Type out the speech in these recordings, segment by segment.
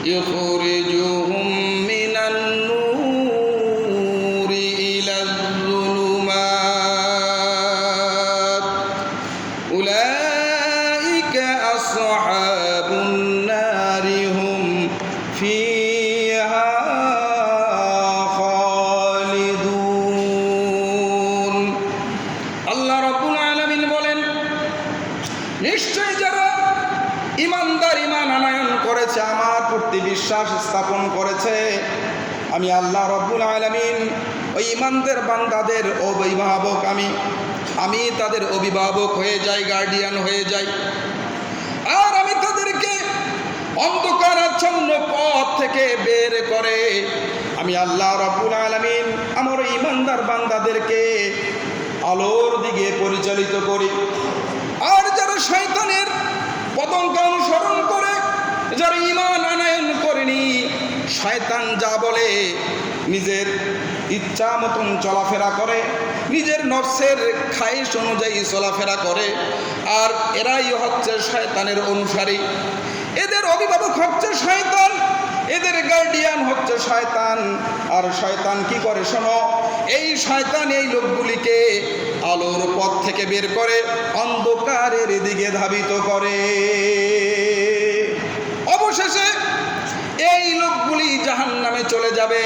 يخرجهم من النور إلى الظلمات أولئك أصحاب النار هم فيها خالدون আল্লাহ রাব্বুল আলামিন বলেন, নিশ্চয় যারা ইমানদার, ইমান আনয়ন করেছে, আমার প্রতি বিশ্বাস স্থাপন করেছে, আমি আল্লাহ রাব্বুল আলামিন ওই ইমানদার বান্দাদের অভিভাবক, আমি তাদের অভিভাবক হয়ে যাই, গার্ডিয়ান হয়ে যাই। আর আমি তাদেরকে অন্ধকারাচ্ছন্ন পথ থেকে বের করে আমি আল্লাহ রাব্বুল আলামিন আমার ইমানদার বান্দাদেরকে আলোর দিকে পরিচালিত করি। আর যারা শয়তানের পতঙ্গ অনুসরণ করে, যারা ঈমান আনয়ন করেনি, শয়তান যা বলে নিজের ইচ্ছা মতন চলাফেরা করে, নিজের নফসের খায়েশ অনুযায়ী চলাফেরা করে, আর এরাই হচ্ছে শয়তানের অনুসারী। এদের অভিভাবক হচ্ছে শয়তান, এদের গার্ডিয়ান হচ্ছে শয়তান। আর শয়তান কি করে শোনো, এই শয়তান এই লোকগুলিকে আলোর পথ থেকে বের করে অন্ধকারের দিকে ধাবিত করে। অবশেষে এই লোকগুলি জাহান্নামে চলে যাবে,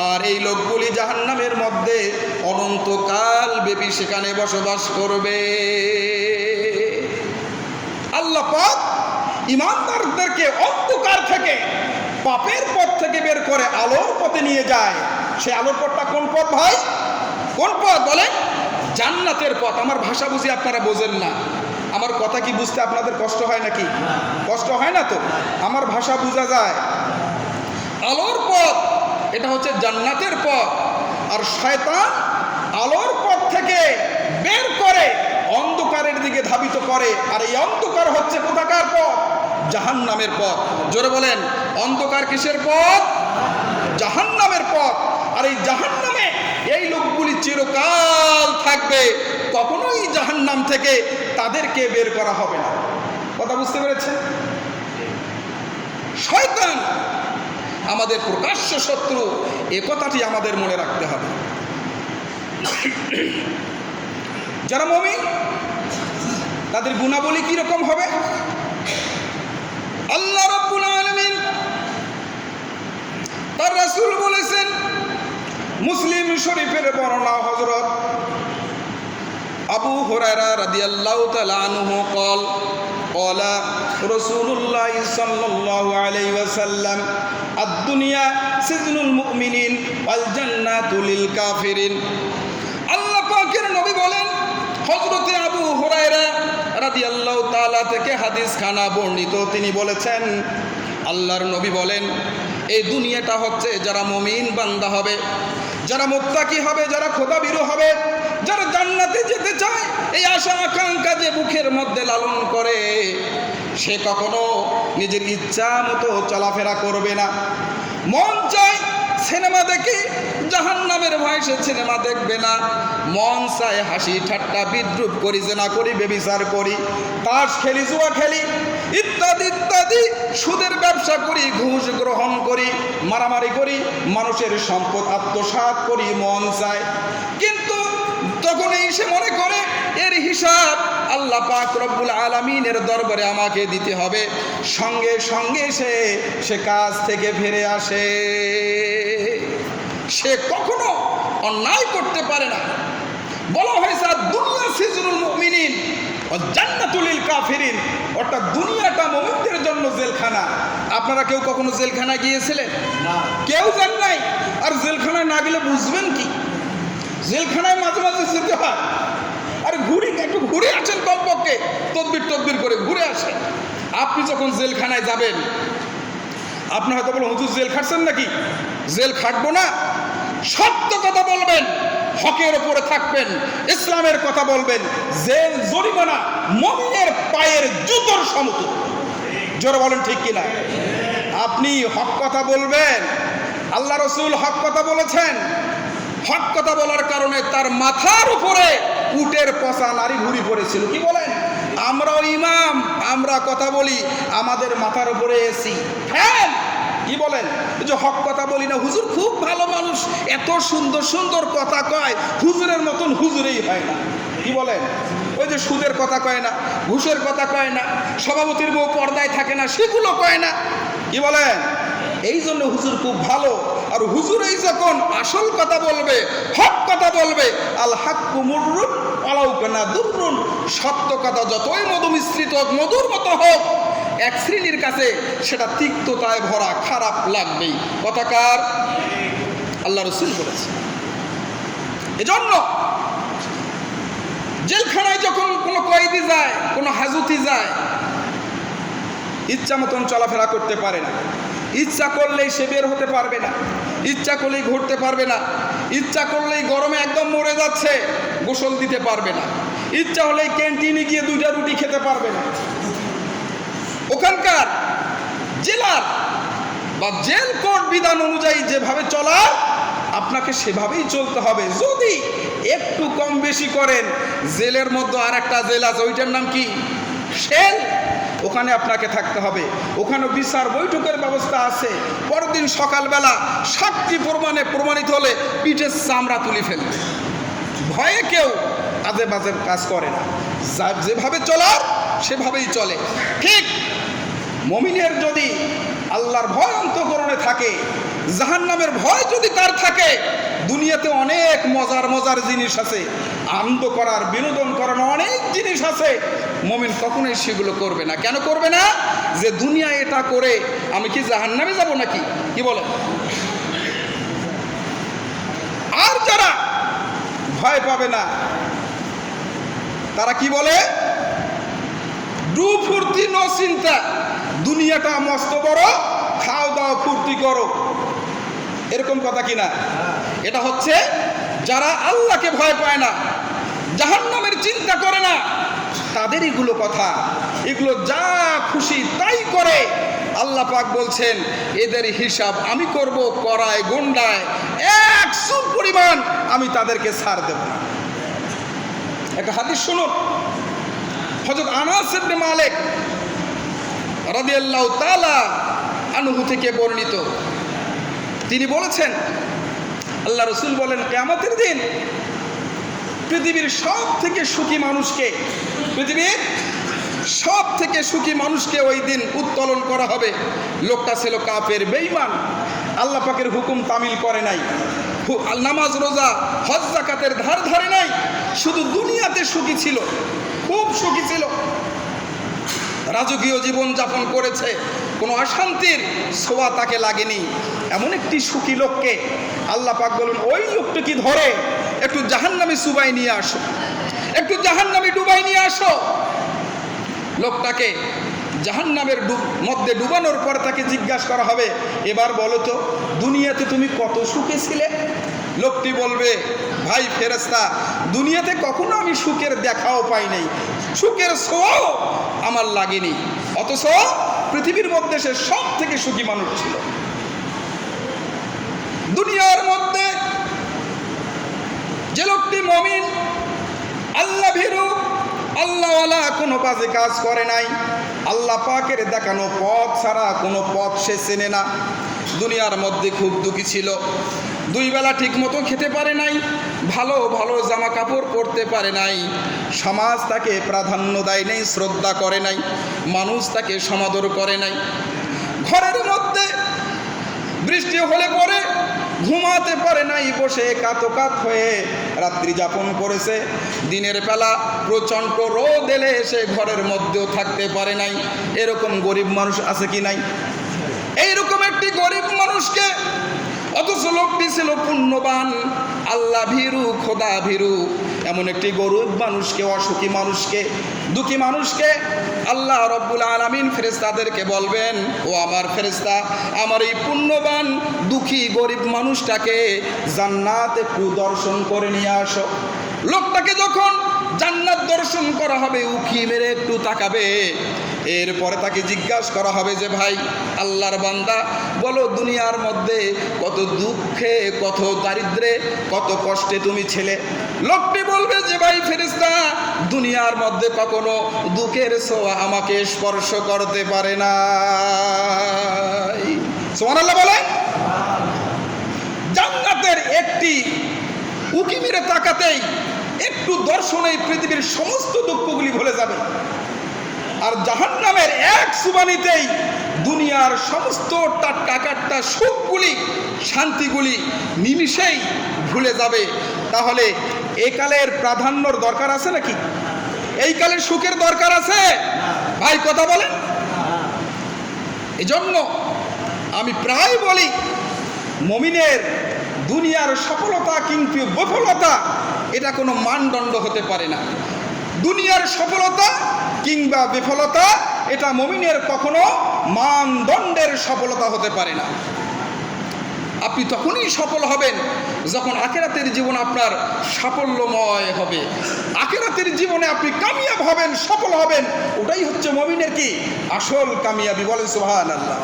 আর এই লোকগুলি জাহান্নামের মধ্যে অনন্তকাল ব্যাপী সেখানে বসবাস করবে। আল্লাহ পাক ইমানদারদেরকে অন্ধকার থেকে, পাপের পথ থেকে বের করে আলোর পথে নিয়ে যায়। সেই আলোর পথটা কোন পথ ভাই? কোন পথ বলেন? জান্নাতের পথ। আমার ভাষা বুঝি আপনারা বোঝেন না? আমার কথা কি বুঝতে আপনাদের কষ্ট হয় নাকি? কষ্ট হয় না তো? আমার ভাষা বোঝা যায়। আলোর পথ এটা হচ্ছে জান্নাতের পথ। আর শয়তান আলোর পথ থেকে বের করে অন্ধকারের দিকে ধাবিত করে। আর এই অন্ধকার হচ্ছে কোথাকার পথ? জাহান্নামের পথ। জোরে বলেন, অন্ধকার কিসের পথ? জাহান্নামের পথ। আর এই জাহান্নামে এই লোকগুলি চিরকাল থাকবে, কখনোই জাহান্নাম থেকে তাদেরকে বের করা হবে না। কথা বুঝতে পেরেছেন? শয়তান আমাদের প্রকাশ্য শত্রু, এ কথাটি আমাদের মনে রাখতে হবে। যারা মুমিন তাদের গুণাবলী কি রকম হবে? আল্লাহ রাব্বুল আলামিন তার রাসূল বলেছেন, মুসলিম শরীফের বর্ণনা, হযরত আবু হুরায়রা রাদিয়াল্লাহু তাআলা আনহু قال رسول الله صلى الله عليه وسلم الدنيا سجن المؤمنين والجنة للكافرين। আল্লাহ পাকের নবী বলেন, হযরত আবু হুরায়রা রাদিয়াল্লাহু তাআলা থেকে হাদিস খানা বর্ণিত, তিনি বলেছেন, আল্লাহর নবী বলেন, এই দুনিয়াটা হচ্ছে যারা মুমিন বান্দা হবে, যারা মুত্তাকি হবে, যারা খোদাভীরু হবে, যারা জান্নাতে যেতে চায়, এই আশা আকাঙ্ক্ষা যে বুকের মধ্যে লালন করে, সে কখনো নিজের ইচ্ছা মতো চলাফেরা করবে না। মন চায় সিনেমা দেখি, জাহান্নামের ভয় সে সিনেমা দেখবে না। মন চায় হাসি ঠাট্টা বিদ্রুপ করি, জেনা করি, ব্যভিচার করি, তাস খেলি, জুয়া খেলি, ইত্যাদি ইত্যাদি, সুদের ব্যবসা করি, ঘুষ গ্রহণ করি, মারামারি করি, মানুষের সম্পদ আত্মসাৎ করি, মন চায়। কিন্তু তখনই সে মনে করে এর হিসাব আল্লাহ পাক রব্বুল আলামিনের দরবারে আমাকে দিতে হবে। সঙ্গে সঙ্গে সে কাজ থেকে ফিরে আসে। সে কখনো অন্যায় করতে পারে না। বলা হয়েছে দুনিয়া সিজনুল মুমিনিন ওয়াল জান্নাতুল লিল কাফিরিন, অর্থাৎ দুনিয়াটা মুমিনদের জন্য জেলখানা। আপনারা কেউ কখনো জেলখানায় গিয়েছিলেন? না, কেউ যান নাই। আর জেলখানায় না গেলে বুঝবেন কি? জেলখানায় মাঝে মাঝে যেতে হয়। আর একটু ঘুরে আসেন, কমপক্ষে তদবির করে ঘুরে আসেন। আপনি যখন জেলখানায় যাবেন, আপনি হয়তো বলেন, হুজুর জেল খাটছেন নাকি? জেল খাটবো না, সত্য কথা বলবেন, হকের ওপরে থাকবেন, ইসলামের কথা বলবেন। জেল জরিমানা মুমিনের পায়ের জুতোর সমতুল্য। জোরে বলেন ঠিক কিনা? আপনি হক কথা বলবেন। আল্লাহ রাসূল হক কথা বলেছেন। হক কথা বলার কারণে তার মাথার উপরে উটের পচা নারী ঘুরি পড়েছিল। কি বলেন? আমরাও ইমাম, আমরা কথা বলি, আমাদের মাথার উপরে এসি, ফ্যান, কি বলেন? এই যে হক কথা বলি না, হুজুর খুব ভালো মানুষ, এত সুন্দর সুন্দর কথা কয়, হুজুরের মতন হুজুরেই হয় না। কি বলেন? ওই যে সুদের কথা কয় না, ঘুষের কথা কয় না, সভাপতির বউ পর্দায় থাকে না, সেগুলো কয় না। কি বলেন? এই জন্য হুজুর খুব ভালো। আর হুজুরই যখন আসল কথা বলবে, হক কথা বলবে, আল হাক্কু মুররুন ওয়ালাউ কানা দুররুন, সত্য কথা যতই মধু মিশ্রিত হোক, মধুর মতো হোক, এক শ্রেণীর কাছে সেটা তিক্ততায় ভরা, খারাপ লাগবেই। কথাকার আল্লাহ রাসূল বলেছে। এজন্য জেলখানায় যখন কোনো কয়েদি যায়, কোনো হাজতি যায়, ইচ্ছা মতন চলাফেরা করতে পারে না, ইচ্ছা করলেই সে বের হতে পারবে না, ইচ্ছা করলেই ঘুরতে পারবে না, ইচ্ছা করলেই গরমে একদম মরে যাচ্ছে গোসল দিতে পারবে না, ইচ্ছা হলেই ক্যান্টিনে গিয়ে 2টা রুটি খেতে পারবে না। ওখানকার জেলার বা জেল কোড বিধান অনুযায়ী যেভাবে চলা, আপনাকে সেভাবেই চলতে হবে। যদি একটু কম বেশি করেন, জেলের মধ্যে আর একটা জেল আছে, ওইটার নাম কি? সেল। ওখানে আপনাকে থাকতে হবে। ওখানে বিচার বৈঠকের ব্যবস্থা আছে। পরদিন সকালবেলা সাক্ষী প্রমাণে প্রমাণিত হলে পিঠের চামড়া তুলে ফেলবে। ভয়ে কেউ আজে বাজে কাজ করে না, যেভাবে চলার সেভাবেই চলে। ঠিক মুমিনের যদি আল্লাহর ভয় অন্তঃকরণে থাকে, জাহান্নামের ভয় যদি তার থাকে, দুনিয়াতে অনেক মজার মজার জিনিস আছে, আনন্দ করার, বিনোদন করার অনেক জিনিস আছে, মুমিন কখনোই সেগুলো করবে না। কেন করবে না? যে দুনিয়া এটা করে আমি কি জাহান্নামে যাব নাকি? কি বলে? আর যারা ভয় পাবে না, তারা কি বলে? ডু ফুর্তি নো চিন্তা, দুনিয়াটা মস্ত বড়, খাও দাও ফুর্তি করো, এরকম কথা কিনা? এটা হচ্ছে যারা আল্লাহকে ভয় পায় না, জাহান্নামের চিন্তা করে না, তাদের এগুলো কথা। এগুলো যা খুশি তাই করে। আল্লাহ পাক বলছেন এদের হিসাব আমি করব করায় গন্ডায়, 1 চুল পরিমাণ আমি তাদেরকে ছাড় দেব না। একটা হাদিস শুনুন, হযরত আনাস ইবনে মালিক রাদিয়াল্লাহু তাআলা আনহু থেকে বর্ণিত, তিনি বলেছেন আল্লাহ রাসূল বলেন, কিয়ামতের দিন পৃথিবীর সব থেকে সুখী মানুষকে, পৃথিবীর সব থেকে সুখী মানুষকে ওই দিন উত্তোলন করা হবে। লোকটা ছিল কাফের, বেঈমান, আল্লাহ পাকের হুকুম তামিল করে নাই, নামাজ রোজা হজ যাকাতের ধার ধারে নাই, শুধু দুনিয়াতে সুখী ছিল, খুব সুখী ছিল, রাজকীয় জীবন যাপন করেছে, কোনো অশান্তির ছোঁয়া তাকে লাগেনি। এমন একটি সুখী লোককে আল্লাহ পাক বলেন, ওই লোকটাকে ধরে একটু জাহান্নামে চুবাই নিয়ে আসো, একটু জাহান্নামে ডুবাই নিয়ে আসো। লোকটাকে জাহান্নামের মধ্যে ডুবানোর পর তাকে জিজ্ঞাসা করা হবে, এবার বলো তো দুনিয়াতে তুমি কত সুখে ছিলে? লোকটি বলবে, ভাই ফেরেশতা, দুনিয়াতে কখনো আমি সুখের দেখাও পাই নাই, সুখের ছোঁয়াও আমার লাগেনি, অথচ পৃথিবীর মধ্যে সে সব থেকে সুখী মানুষ ছিল। দুনিয়ার মধ্যে যে লোকটি মুমিন, আল্লাহ ভীরু, আল্লাহওয়ালা, কোনো বাজে কাজ করে নাই, আল্লাহ পাকের দেখানো পথ ছাড়া কোনো পথ সে চেনে না, দুনিয়ার মধ্যে খুব দুঃখী ছিল, 2 বেলা ঠিক মতো খেতে পারে নাই, ভালো ভালো জামা কাপড় পরতে পারে নাই, সমাজ তাকে প্রাধান্য দেয় নাই, শ্রদ্ধা করে নাই, মানুষ তাকে সমাদর করে নাই, ঘরের মধ্যে বৃষ্টি হলে পরে ঘুমাতে পারে নাই, বসে কাতকাত হয়ে রাত্রি যাপন করেছে, দিনের বেলা প্রচণ্ড রোদ এলে এসে ঘরের মধ্যেও থাকতে পারে নাই। এরকম গরিব মানুষ আছে কি নাই? এইরকম একটি গরিব মানুষকে, অথচ লোকটি ছিল পুণ্যবান, আল্লাহ ভীরু, খোদা ভীরু, এমন একটি গরিব মানুষকে, অসুখী মানুষকে, দুঃখী মানুষকে আল্লাহ রব্বুল আলামিন ফেরেশতাদেরকে বলবেন, ও আমার ফেরেশতা, আমার এই পুণ্যবান দুঃখী গরিব মানুষটাকে জান্নাত একটু দর্শন করে নিয়ে আসো। লোকটাকে যখন জান্নাত দর্শন করা হবে, উকি মেরে একটু তাকাবে, এরপরে তাকে জিজ্ঞাসা করা হবে যে, ভাই আল্লাহর বান্দা, বলো দুনিয়ার মধ্যে কত দুঃখে, কত দারিদ্রে, কত কষ্টে তুমি ছিলে? লোকটি বলবে যে, ভাই ফেরেশতা, দুনিয়ার মধ্যে কখনো দুঃখের ছোঁয়া আমাকে স্পর্শ করতে পারে না। সুবহানাল্লাহ বলে। জান্নাতের একটি উকি মেরে তাকাতেই, একটু দর্শনেই পৃথিবীর সমস্ত দুঃখগুলি ভুলে যাবে। আর জাহান্নামের এক সুবানিতেই দুনিয়ার সমস্ত টাটকা সুখগুলি, শান্তিগুলি নিমিষেই ভুলে যাবে। তাহলে এই কালের প্রাধান্যর দরকার আছে নাকি? এই কালের সুখের দরকার আছে? ভাই কথা বলেন। এজন্য আমি প্রায় বলি, মুমিনের দুনিয়ার সফলতা কিন্তু বিফলতা এটা কোনো মানদণ্ড হতে পারে না। দুনিয়ার সফলতা কিংবা বিফলতা এটা মুমিনের কখনো মানদণ্ডের সফলতা হতে পারে না। আপনি তখনই সফল হবেন যখন আখিরাতের জীবন আপনার সাফল্যময় হবে, আখিরাতের জীবনে আপনি কামিয়াব হবেন, সফল হবেন। ওটাই হচ্ছে মুমিনের কি আসল কামিয়াবি। বলেন সুবহানাল্লাহ।